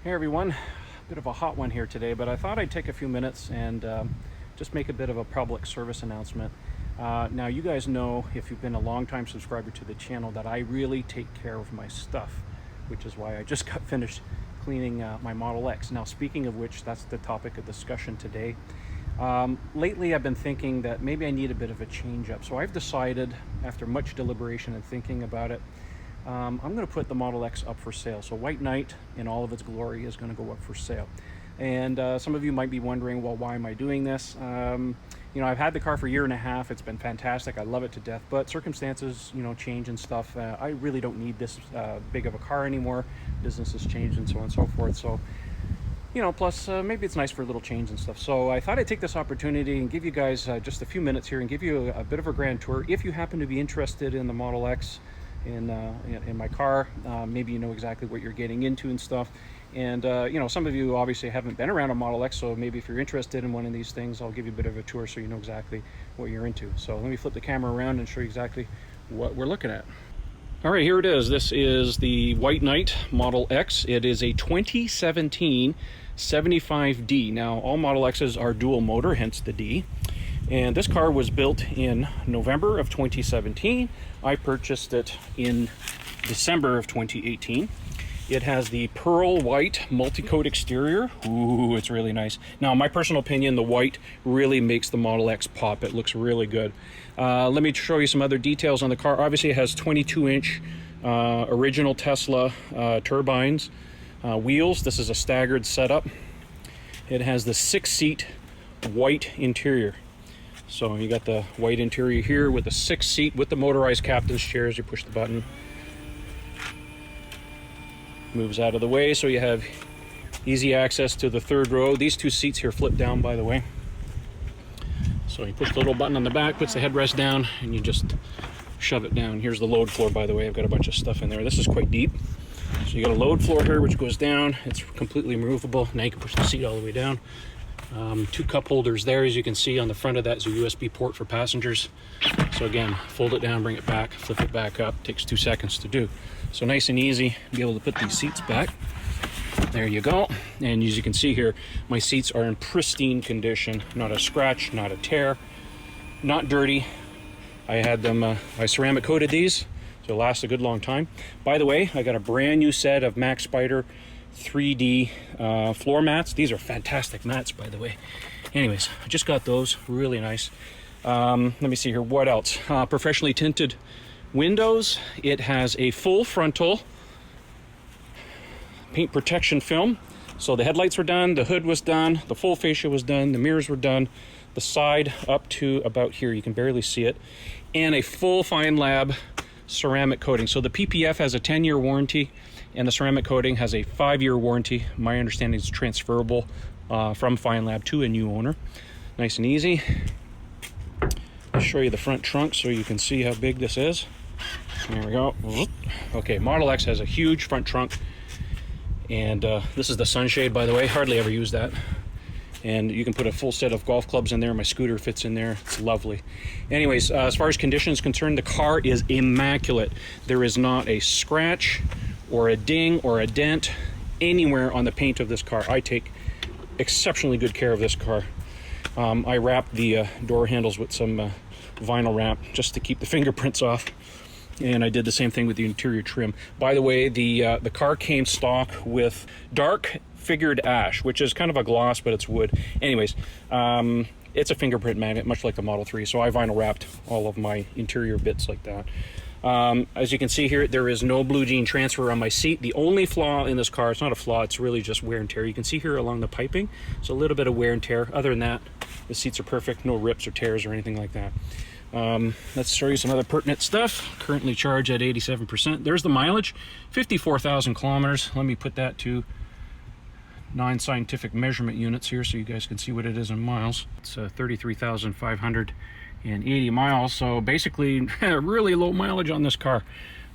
Hey everyone, bit of a hot one here today, but I thought I'd take a few minutes and just make a bit of a public service announcement. Now you guys know, if you've been a long-time subscriber to the channel, that I really take care of my stuff, which is why I just got finished cleaning my Model X. Now speaking of which, that's the topic of discussion today. Lately I've been thinking that maybe I need a bit of a change up, so I've decided, after much deliberation and thinking about it, I'm going to put the Model X up for sale. So White Knight in all of its glory is going to go up for sale. And some of you might be wondering, well, why am I doing this? You know, I've had the car for a year and a half. It's been fantastic. I love it to death, but circumstances, you know, change and stuff. I really don't need this big of a car anymore. Business has changed and so on and so forth. So, you know, plus maybe it's nice for a little change and stuff. So I thought I'd take this opportunity and give you guys just a few minutes here and give you a bit of a grand tour. If you happen to be interested in the Model X, in my car, maybe you know exactly what you're getting into and stuff. And you know, some of you obviously haven't been around a Model X, so maybe if you're interested in one of these things, I'll give you a bit of a tour so you know exactly what you're into. So let me flip the camera around and show you exactly what we're looking at. All right, here it is. This is the White Knight Model X. It is a 2017 75D. Now, all Model X's are dual motor, hence the D. And this car was built in November of 2017. I purchased it in December of 2018. It has the pearl white multi-coat exterior. Ooh, it's really nice. Now, in my personal opinion, the white really makes the Model X pop. It looks really good. Let me show you some other details on the car. Obviously, it has 22-inch original Tesla turbines, wheels. This is a staggered setup. It has the 6-seat white interior. So you got the white interior here with the 6-seat with the motorized captain's chairs. You push the button, moves out of the way, so you have easy access to the third row. These two seats here flip down, by the way. So you push the little button on the back, puts the headrest down, and you just shove it down. Here's the load floor, by the way. I've got a bunch of stuff in there. This is quite deep. So you got a load floor here, which goes down. It's completely removable. Now you can push the seat all the way down. Two cup holders there, as you can see. On the front of that is a USB port for passengers. So again, fold it down, bring it back, flip it back up. Takes 2 seconds to do. So nice and easy, be able to put these seats back. There you go. And as you can see here, my seats are in pristine condition. Not a scratch, not a tear, not dirty. I had them, I ceramic coated these, so it'll last a good long time. By the way, I got a brand new set of Max Spider 3D floor mats. These are fantastic mats, by the way. Anyways, I just got those, really nice. Let me see here, what else? Professionally tinted windows. It has a full frontal paint protection film. So the headlights were done, the hood was done, the full fascia was done, the mirrors were done, the side up to about here, you can barely see it, and a full Fine Lab ceramic coating. So the PPF has a 10-year warranty, and the ceramic coating has a 5-year warranty. My understanding is transferable from Fine Lab to a new owner. Nice and easy. I'll show you the front trunk so you can see how big this is. There we go. Okay, Model X has a huge front trunk, and this is the sunshade, by the way. Hardly ever use that. And you can put a full set of golf clubs in there. My scooter fits in there. It's lovely. Anyways, as far as condition is concerned, the car is immaculate. There is not a scratch or a ding or a dent anywhere on the paint of this car. I take exceptionally good care of this car. I wrapped the door handles with some vinyl wrap just to keep the fingerprints off. And I did the same thing with the interior trim. By the way, the car came stock with dark figured ash, which is kind of a gloss, but it's wood. Anyways, it's a fingerprint magnet, much like the Model 3. So I vinyl wrapped all of my interior bits like that. As you can see here, there is no blue jean transfer on my seat. The only flaw in this car, it's not a flaw, it's really just wear and tear. You can see here along the piping, it's a little bit of wear and tear. Other than that, the seats are perfect, no rips or tears or anything like that. Let's show you some other pertinent stuff. Currently charged at 87%. There's the mileage, 54,000 kilometers. Let me put that to non-scientific measurement units here so you guys can see what it is in miles. It's 33,580 miles, so basically really low mileage on this car.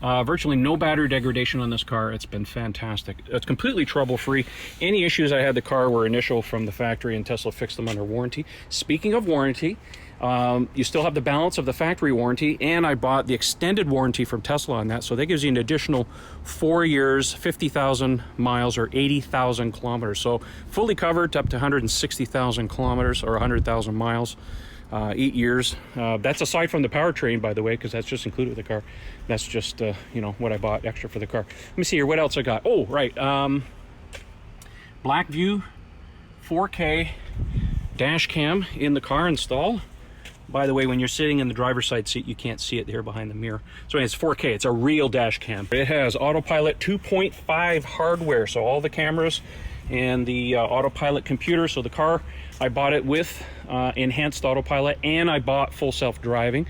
Virtually no battery degradation on this car. It's been fantastic. It's completely trouble-free. Any issues I had the car were initial from the factory, and Tesla fixed them under warranty. Speaking of warranty, you still have the balance of the factory warranty, and I bought the extended warranty from Tesla on that, so that gives you an additional 4 years, 50,000 miles, or 80,000 kilometers. So fully covered up to 160,000 kilometers or 100,000 miles. 8 years. That's aside from the powertrain, by the way, because that's just included with the car. That's just you know, what I bought extra for the car. Let me see here, what else I got. Oh, right, Black View 4K dash cam in the car installed. By the way, when you're sitting in the driver's side seat, you can't see it there behind the mirror. So it's 4K, it's a real dash cam. It has autopilot 2.5 hardware, so all the cameras and the autopilot computer. So the car, I bought it with enhanced autopilot, and I bought full self-driving.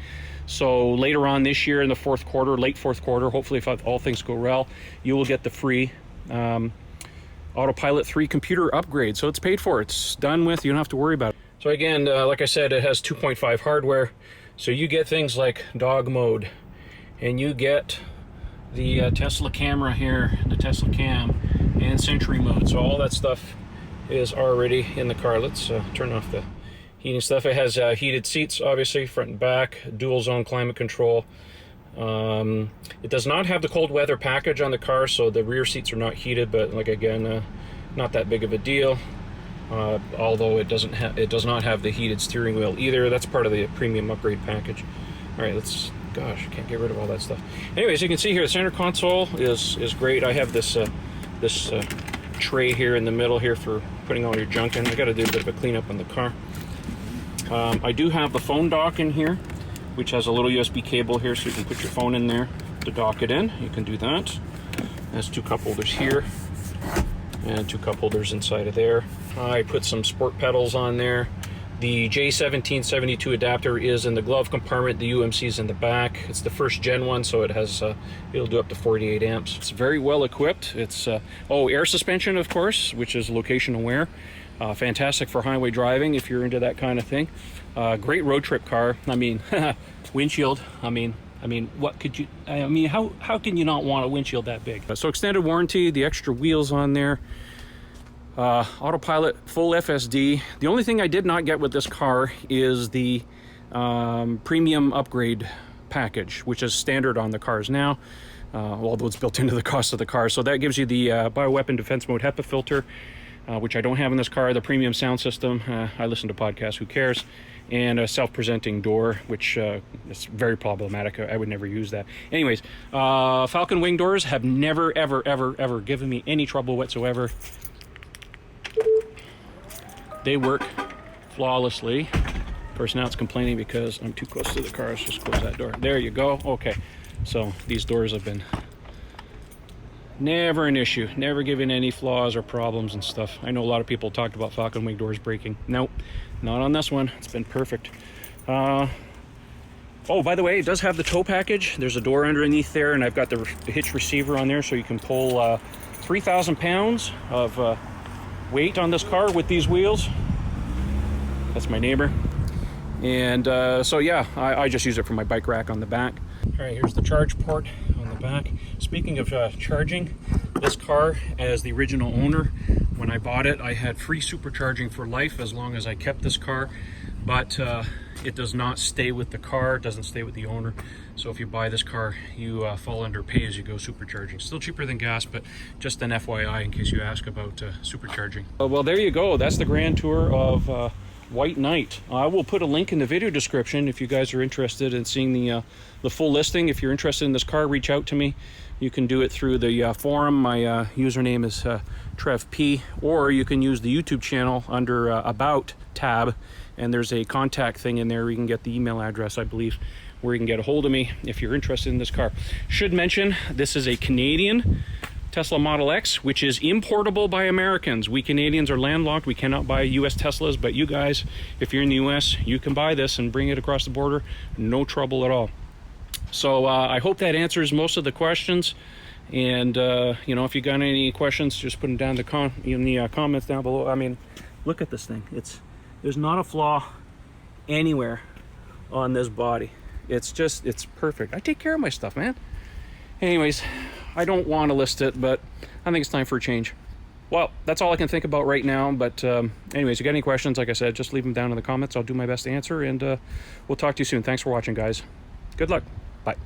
So later on this year in the fourth quarter, late fourth quarter, hopefully if all things go well, you will get the free autopilot 3 computer upgrade. So it's paid for, it's done with, you don't have to worry about it. So again, like I said, it has 2.5 hardware. So you get things like dog mode, and you get the Tesla camera here, the Tesla cam, and Sentry mode. So all that stuff is already in the car. Let's turn off the heating stuff. It has heated seats, obviously, front and back, dual zone climate control. It does not have the cold weather package on the car, so the rear seats are not heated, but like again, not that big of a deal. Although it does not have the heated steering wheel either. That's part of the premium upgrade package. All right, let's, gosh, I can't get rid of all that stuff. Anyways, you can see here the center console is great. I have this this tray here in the middle here for putting all your junk in. I got to do a bit of a cleanup on the car. I do have the phone dock in here, which has a little USB cable here, so you can put your phone in there to dock it in. You can do that. There's 2 cup holders here, and 2 cup holders inside of there. I put some sport pedals on there. The J1772 adapter is in the glove compartment. The UMC is in the back. It's the first gen one, so it has it'll do up to 48 amps. It's very well equipped. It's air suspension, of course, which is location aware. Fantastic for highway driving if you're into that kind of thing. Great road trip car. I mean, windshield. I mean, what could you? I mean, how can you not want a windshield that big? So extended warranty, the extra wheels on there. Autopilot, full FSD. The only thing I did not get with this car is the premium upgrade package, which is standard on the cars now, although it's built into the cost of the car. So that gives you the bioweapon defense mode HEPA filter, which I don't have in this car, the premium sound system. I listen to podcasts, who cares? And a self-presenting door, which is very problematic. I would never use that. Anyways, Falcon wing doors have never, ever, ever, ever given me any trouble whatsoever. They work flawlessly. Of course, now it's complaining because I'm too close to the car. Let's just close that door. There you go. Okay. So these doors have been never an issue. Never given any flaws or problems and stuff. I know a lot of people talked about Falcon wing doors breaking. Nope, not on this one. It's been perfect. Oh, by the way, it does have the tow package. There's a door underneath there, and I've got the hitch receiver on there, so you can pull 3,000 pounds of weight on this car with these wheels. That's my neighbor. And so yeah, I just use it for my bike rack on the back. All right, here's the charge port on the back. Speaking of charging, this car, as the original owner, when I bought it, I had free supercharging for life as long as I kept this car, but it does not stay with the car, it doesn't stay with the owner. So if you buy this car, you fall under pay-as-you-go supercharging. Still cheaper than gas, but just an FYI in case you ask about supercharging. Well, there you go. That's the grand tour of White Knight. I will put a link in the video description if you guys are interested in seeing the full listing. If you're interested in this car, reach out to me. You can do it through the forum. My username is TrevP, or you can use the YouTube channel under About tab, and there's a contact thing in there where you can get the email address, I believe, where you can get a hold of me if you're interested in this car. Should mention, this is a Canadian Tesla Model X, which is importable by Americans. We Canadians are landlocked. We cannot buy US Teslas, but you guys, if you're in the US, you can buy this and bring it across the border. No trouble at all. So I hope that answers most of the questions. And you know, if you got any questions, just put them down in the comments down below. I mean, look at this thing. There's not a flaw anywhere on this body. It's perfect. I take care of my stuff, man. Anyways, I don't want to list it, but I think it's time for a change. Well, that's all I can think about right now. But anyways, if you got any questions, like I said, just leave them down in the comments. I'll do my best to answer, and we'll talk to you soon. Thanks for watching, guys. Good luck. Bye.